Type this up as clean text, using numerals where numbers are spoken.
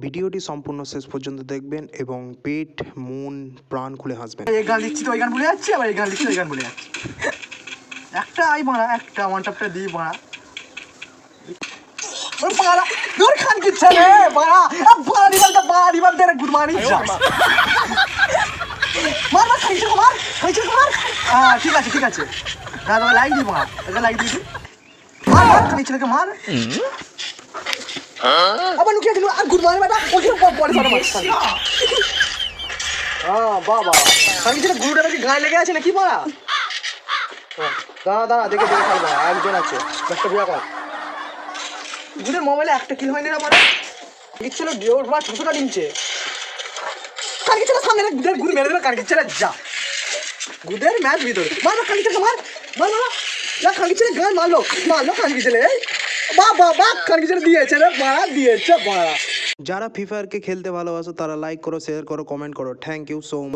ভিডিওটি সম্পূর্ণ শেষ পর্যন্ত দেখবেন এবং পেট মন প্রাণ খুলে হাসবেন। এই গান লিখছি তো ওই গান বলে যাচ্ছি, আবার এই গান লিখছি ওই গান বলে যাচ্ছি। একটা আই মারা, একটা ওয়ান টাপটা দিই মারা। ওই পাড়া দূর খান কিচ্ছে রে পাড়া, আ পাড়া দিবালটা পাড়া দিবাল দে গুড মর্নিং যা। মার মার খাইছে মার, খাইছে মার। হ্যাঁ ঠিক আছে ঠিক আছে, দাদা লাইক দি মার, এটা লাইক দি মার মার খাইছে কে মার। আবার লুকিয়ে দিল আর গুড মর্নিং বেটা ওকে পরে পরে মার। হ্যাঁ বাবা খাইছে গুরুটা নাকি গায়ে লেগে আছে নাকি পাড়া। দাঁড়া দাঁড়া দেখে দেখে খাইবা, একজন আছে একটা বিয়া কর। গুদের মোবাইলে একটা কিল হয়নি না মানে ইচ্ছিল ডিওর মার ছোটটা নিচে কালকে চলে সামনে গুদের গুড় মেরে দেবে কালকে চলে যা গুদের ম্যাচ ভিতরে মার মার কালকে চলে মার মার মার না কালকে চলে গান মারলো মারলো কালকে চলে বাবা বাবা কালকে চলে দিয়েছে রে মারা দিয়েছে মারা। যারা ফ্রি ফায়ারকে খেলতে ভালোবাসো তারা লাইক করো, শেয়ার করো, কমেন্ট করো। Thank you so much.